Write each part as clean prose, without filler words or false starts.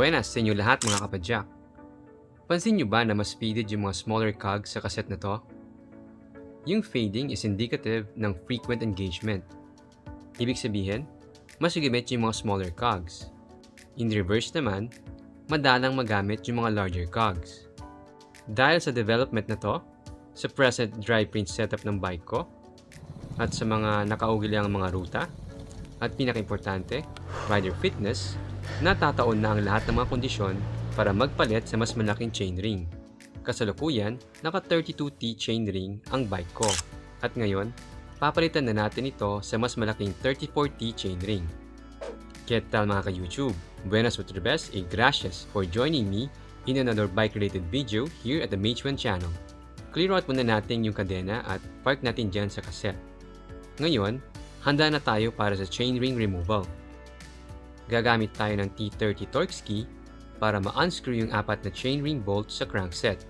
Buenas sa inyo lahat mga kapadyak. Pansin nyo ba na mas faded yung mga smaller cogs sa kaset na to? Yung fading is indicative ng frequent engagement. Ibig sabihin, mas gamit yung mga smaller cogs. In reverse naman, madalang magamit yung mga larger cogs. Dahil sa development na to, sa present dry print setup ng bike ko, at sa mga nakaugilyang mga ruta, at pinaka-importante, rider fitness, natataon na ang lahat ng mga kondisyon para magpalit sa mas malaking chainring. Kasalukuyan, naka 32T chainring ang bike ko. At ngayon, papalitan na natin ito sa mas malaking 34T chainring. ¿Qué tal mga ka-YouTube? Buenas utrbes y gracias for joining me in another bike-related video here at the Mage1 channel. Clear out muna natin yung kadena at park natin dyan sa kaset. Ngayon, handa na tayo para sa chainring removal. Gagamit tayo ng T30 Torx key para ma-unscrew yung apat na chainring bolts sa crankset.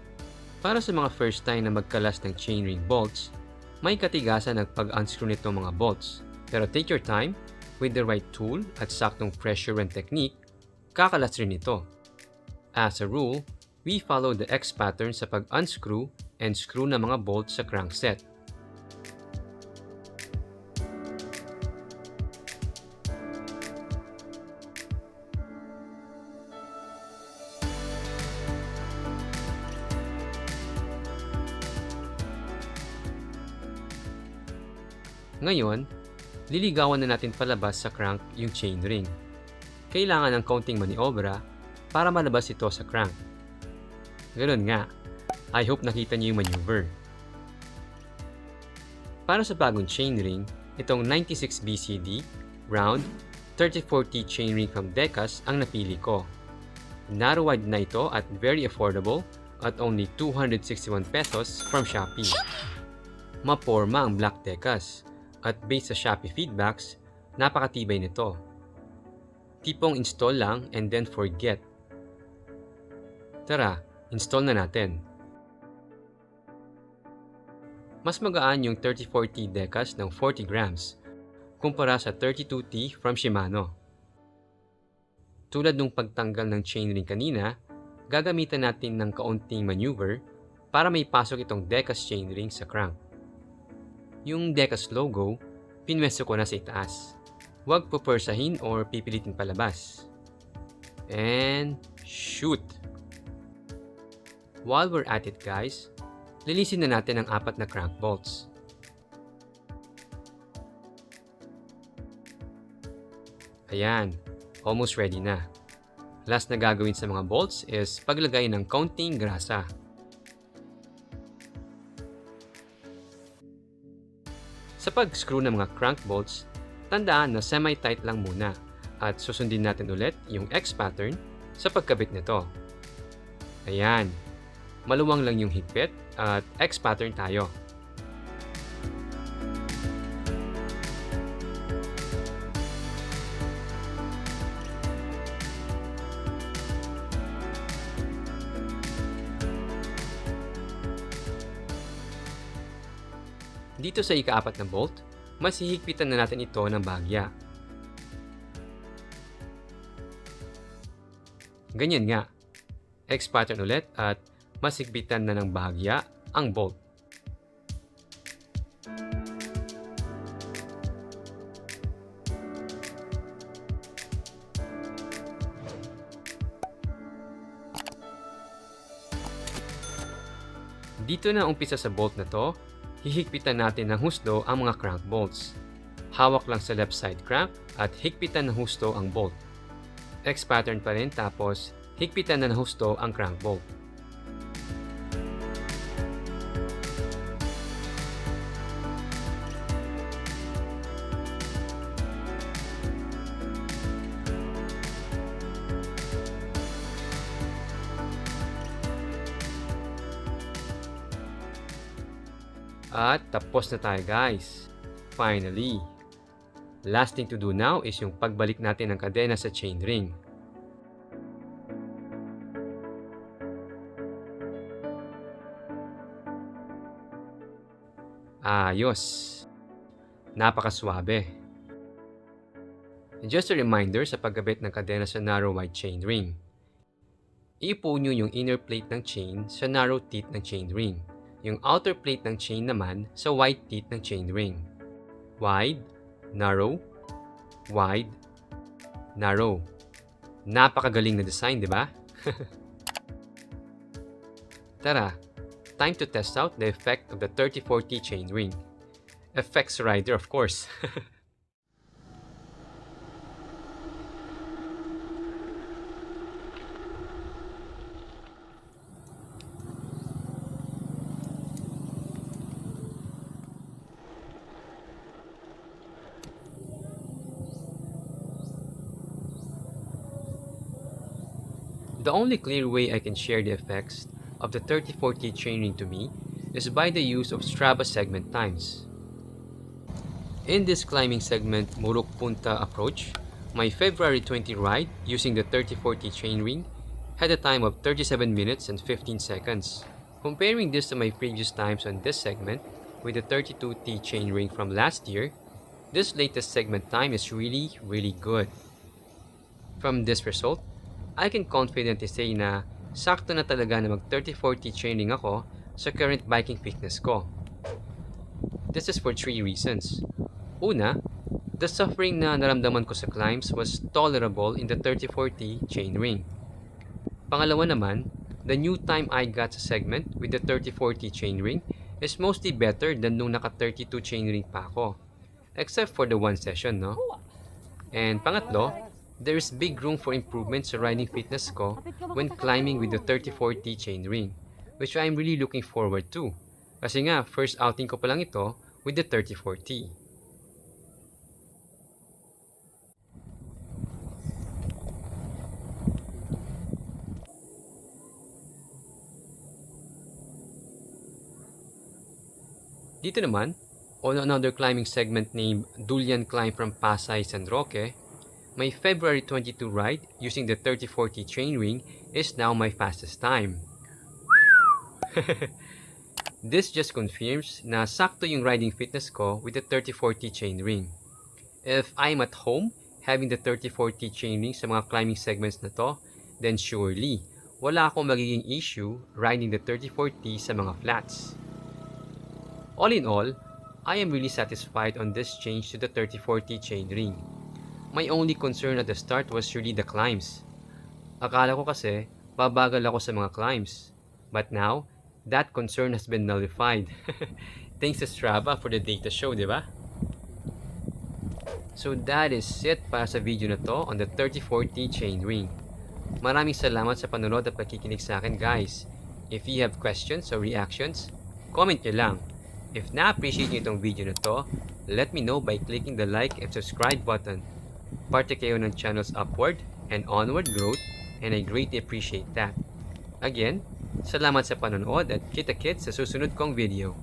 Para sa mga first time na magkalas ng chainring bolts, may katigasan ng pag-unscrew nitong mga bolts. Pero take your time, with the right tool at saktong pressure and technique, kakalas rin ito. As a rule, we follow the X pattern sa pag-unscrew and screw ng mga bolts sa crankset. Ngayon, liligawan na natin palabas sa crank yung chainring. Kailangan ng kaunting maniobra para malabas ito sa crank. Ganun nga, I hope nakita niyo yung maneuver. Para sa bagong chainring, itong 96 BCD, round, 34T chainring from Decas ang napili ko. Narrow wide na ito at very affordable at only 261 pesos from Shopee. Maporma ang Black Decas. At based sa Shopee feedbacks, napakatibay nito. Tipong install lang and then forget. Tara, install na natin. Mas magaan yung 34T Decas ng 40 grams kumpara sa 32T from Shimano. Tulad nung pagtanggal ng chainring kanina, gagamitan natin ng kaunting maneuver para may pasok itong Decas chainring sa crank. Yung Decas logo, pinwesto ko na sa itaas. Huwag pupwersahin or pipilitin palabas. And shoot! While we're at it guys, linisin na natin ang apat na crank bolts. Ayan, almost ready na. Last na gagawin sa mga bolts is paglagay ng kaunting grasa. Sa pag-screw ng mga crank bolts, tandaan na semi-tight lang muna at susundin natin ulit yung X pattern sa pagkabit nito. Ayan, maluwang lang yung higpit at X pattern tayo. Dito sa ika-4 na bolt, mas hihigpitan na natin ito ng bahagya. Ganyan nga, X pattern ulit at mas higpitan na ng bahagya ang bolt. Dito na umpisa sa bolt na to, hihigpitan natin ng husto ang mga crank bolts. Hawak lang sa left side crank at higpitan ng husto ang bolt. X pattern pa rin tapos higpitan na ng husto ang crank bolt. At tapos na tayo guys. Finally. Last thing to do now is yung pagbalik natin ng kadena sa chainring. Ayos. Napakaswabe. Just a reminder sa pagkabit ng kadena sa narrow wide chainring. Ipo nyo yung inner plate ng chain sa narrow teeth ng chainring. Yung outer plate ng chain naman sa wide teeth ng chainring. Wide, narrow, wide, narrow. Napakagaling na design, di ba? Tara, time to test out the effect of the 3040 chainring. Effects rider, of course. The only clear way I can share the effects of the 3040 chainring to me is by the use of Strava segment times. In this climbing segment Muruk Punta approach, my February 20 ride using the 3040 chainring had a time of 37 minutes and 15 seconds. Comparing this to my previous times on this segment with the 32T chainring from last year, this latest segment time is really good. From this result, I can confidently say na sakto na talaga na mag 3040 chainring ako sa current biking fitness ko. This is for 3 reasons. Una, the suffering na naramdaman ko sa climbs was tolerable in the 3040 chainring. Pangalawa naman, the new time I got sa segment with the 3040 chainring is mostly better than nung naka 32 chainring pa ako. Except for the one session, no? And pangatlo, there is big room for improvement sa riding fitness ko when climbing with the 3040 chainring, which I'm really looking forward to. Kasi nga, first outing ko pa lang ito with the 3040. Dito naman, on another climbing segment named Dulyan Climb from Pasay San Roque, my February 22 ride using the 3040 chainring is now my fastest time. This just confirms na sakto yung riding fitness ko with the 3040 chainring. If I'm at home having the 3040 chainring sa mga climbing segments na to, then surely wala akong magiging issue riding the 3040 sa mga flats. All in all, I am really satisfied on this change to the 3040 chainring. My only concern at the start was really the climbs. Akala ko kasi, babagal ako sa mga climbs. But now, that concern has been nullified. Thanks to Strava for the data show, di ba? So that is it para sa video na to on the 3040 chainring. Maraming salamat sa panonood at pakikinig sa akin, guys. If you have questions or reactions, comment nyo lang. If na-appreciate nyo itong video na to, let me know by clicking the like and subscribe button. Parte kayo ng channel's upward and onward growth, and I greatly appreciate that. Again, salamat sa panonood at kita-kits sa susunod kong video.